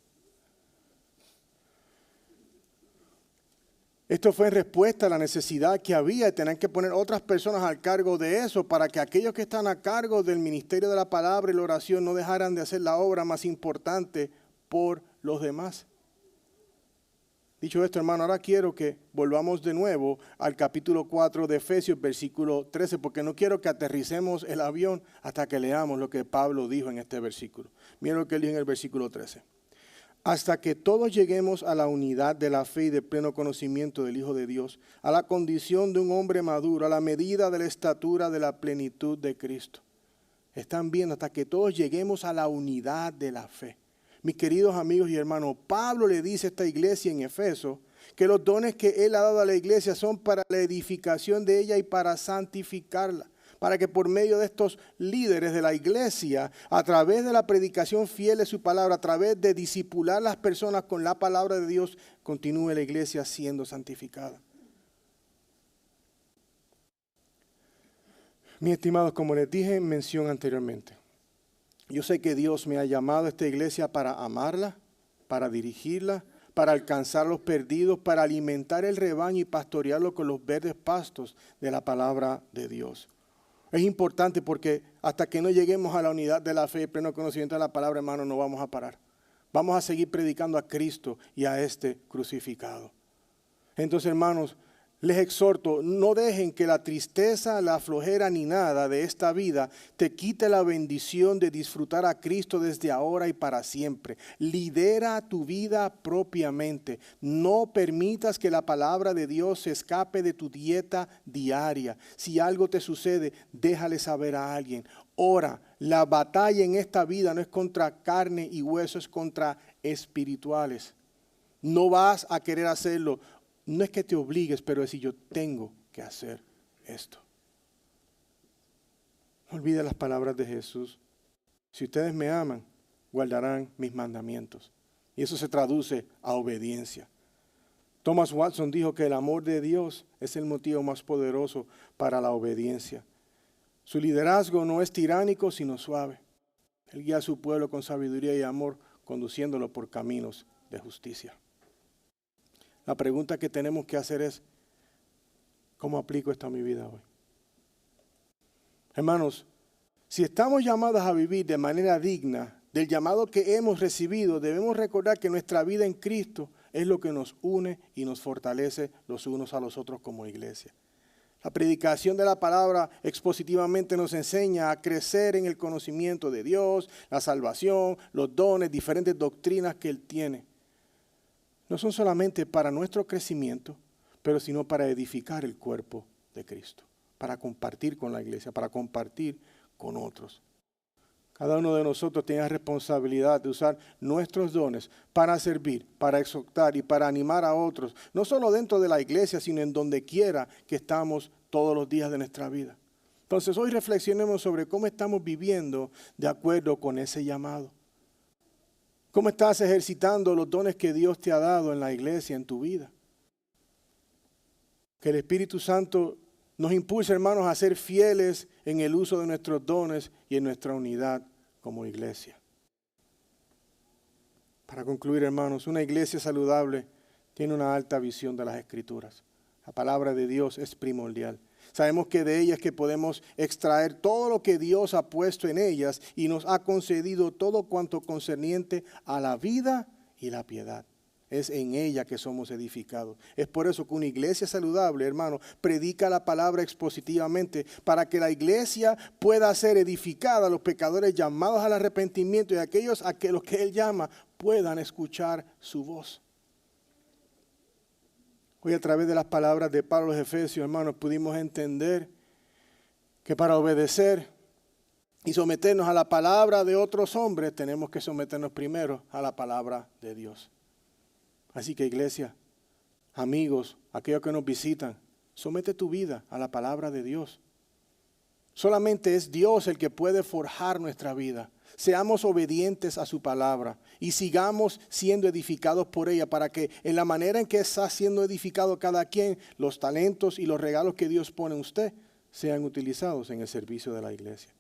Esto fue en respuesta a la necesidad que había de tener que poner otras personas al cargo de eso, para que aquellos que están a cargo del ministerio de la palabra y la oración no dejaran de hacer la obra más importante por los demás. Dicho esto, hermano, ahora quiero que volvamos de nuevo al capítulo 4 de Efesios, versículo 13, porque no quiero que aterricemos el avión hasta que leamos lo que Pablo dijo en este versículo. Miren lo que él dijo en el versículo 13. Hasta que todos lleguemos a la unidad de la fe y de pleno conocimiento del Hijo de Dios, a la condición de un hombre maduro, a la medida de la estatura de la plenitud de Cristo. Están viendo, hasta que todos lleguemos a la unidad de la fe. Mis queridos amigos y hermanos, Pablo le dice a esta iglesia en Efeso que los dones que él ha dado a la iglesia son para la edificación de ella y para santificarla. Para que por medio de estos líderes de la iglesia, a través de la predicación fiel de su palabra, a través de discipular a las personas con la palabra de Dios, continúe la iglesia siendo santificada. Mis estimados, como les dije en mención anteriormente, yo sé que Dios me ha llamado a esta iglesia para amarla, para dirigirla, para alcanzar a los perdidos, para alimentar el rebaño y pastorearlo con los verdes pastos de la palabra de Dios. Es importante porque hasta que no lleguemos a la unidad de la fe y pleno conocimiento de la palabra, hermano, no vamos a parar. Vamos a seguir predicando a Cristo y a este crucificado. Entonces, hermanos, les exhorto, no dejen que la tristeza, la flojera ni nada de esta vida te quite la bendición de disfrutar a Cristo desde ahora y para siempre. Lidera tu vida propiamente. No permitas que la palabra de Dios se escape de tu dieta diaria. Si algo te sucede, déjale saber a alguien. Ora, la batalla en esta vida no es contra carne y hueso, es contra espirituales. No vas a querer hacerlo. No es que te obligues, pero es decir, yo tengo que hacer esto. No olvides las palabras de Jesús. Si ustedes me aman, guardarán mis mandamientos. Y eso se traduce a obediencia. Thomas Watson dijo que el amor de Dios es el motivo más poderoso para la obediencia. Su liderazgo no es tiránico, sino suave. Él guía a su pueblo con sabiduría y amor, conduciéndolo por caminos de justicia. La pregunta que tenemos que hacer es, ¿cómo aplico esto a mi vida hoy? Hermanos, si estamos llamados a vivir de manera digna del llamado que hemos recibido, debemos recordar que nuestra vida en Cristo es lo que nos une y nos fortalece los unos a los otros como iglesia. La predicación de la palabra expositivamente nos enseña a crecer en el conocimiento de Dios, la salvación, los dones, diferentes doctrinas que Él tiene. No son solamente para nuestro crecimiento, pero sino para edificar el cuerpo de Cristo, para compartir con la iglesia, para compartir con otros. Cada uno de nosotros tiene la responsabilidad de usar nuestros dones para servir, para exhortar y para animar a otros, no solo dentro de la iglesia, sino en donde quiera que estamos todos los días de nuestra vida. Entonces hoy reflexionemos sobre cómo estamos viviendo de acuerdo con ese llamado. ¿Cómo estás ejercitando los dones que Dios te ha dado en la iglesia, en tu vida? Que el Espíritu Santo nos impulse, hermanos, a ser fieles en el uso de nuestros dones y en nuestra unidad como iglesia. Para concluir, hermanos, una iglesia saludable tiene una alta visión de las Escrituras. La palabra de Dios es primordial. Sabemos que de ellas que podemos extraer todo lo que Dios ha puesto en ellas y nos ha concedido todo cuanto concerniente a la vida y la piedad. Es en ella que somos edificados. Es por eso que una iglesia saludable, hermano, predica la palabra expositivamente para que la iglesia pueda ser edificada, los pecadores llamados al arrepentimiento y aquellos a que los que Él llama puedan escuchar su voz. Hoy a través de las palabras de Pablo a los Efesios, hermanos, pudimos entender que para obedecer y someternos a la palabra de otros hombres, tenemos que someternos primero a la palabra de Dios. Así que iglesia, amigos, aquellos que nos visitan, somete tu vida a la palabra de Dios. Solamente es Dios el que puede forjar nuestra vida. Seamos obedientes a su palabra y sigamos siendo edificados por ella para que en la manera en que está siendo edificado cada quien, los talentos y los regalos que Dios pone en usted sean utilizados en el servicio de la iglesia.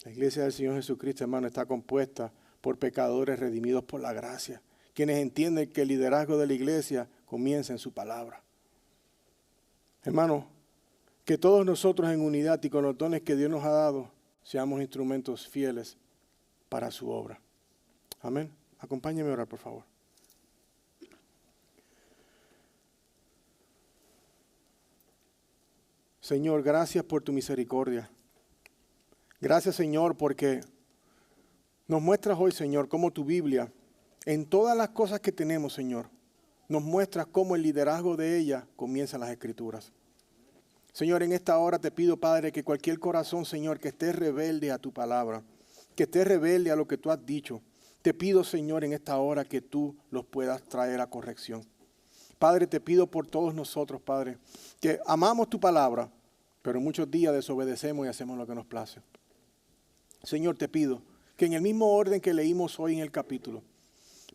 La iglesia del Señor Jesucristo, hermano, está compuesta por pecadores redimidos por la gracia, quienes entienden que el liderazgo de la iglesia comienza en su palabra. Hermano, que todos nosotros en unidad y con los dones que Dios nos ha dado, seamos instrumentos fieles para su obra. Amén. Acompáñeme a orar, por favor. Señor, gracias por tu misericordia. Gracias, Señor, porque nos muestras hoy, Señor, cómo tu Biblia, en todas las cosas que tenemos, Señor, nos muestras cómo el liderazgo de ella comienza en las Escrituras. Señor, en esta hora te pido, Padre, que cualquier corazón, Señor, que esté rebelde a tu palabra, que esté rebelde a lo que tú has dicho, te pido, Señor, en esta hora que tú los puedas traer a corrección. Padre, te pido por todos nosotros, Padre, que amamos tu palabra, pero muchos días desobedecemos y hacemos lo que nos place. Señor, te pido que en el mismo orden que leímos hoy en el capítulo,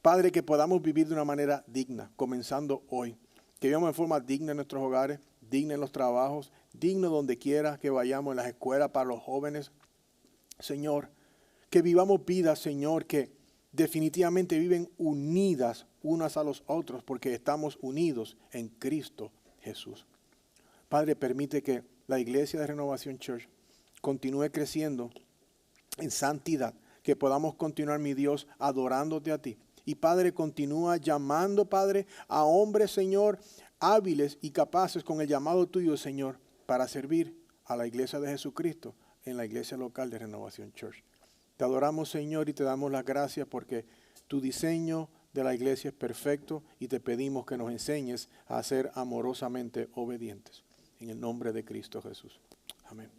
Padre, que podamos vivir de una manera digna, comenzando hoy. Que vivamos en forma digna en nuestros hogares, digna en los trabajos, digno donde quiera que vayamos, en las escuelas para los jóvenes. Señor, que vivamos vidas, Señor, que definitivamente viven unidas unas a los otros, porque estamos unidos en Cristo Jesús. Padre, permite que la iglesia de Renovación Church continúe creciendo en santidad, que podamos continuar, mi Dios, adorándote a ti. Y Padre, continúa llamando, Padre, a hombres, Señor, hábiles y capaces con el llamado tuyo, Señor, para servir a la iglesia de Jesucristo en la iglesia local de Renovación Church. Te adoramos, Señor, y te damos las gracias porque tu diseño de la iglesia es perfecto y te pedimos que nos enseñes a ser amorosamente obedientes. En el nombre de Cristo Jesús. Amén.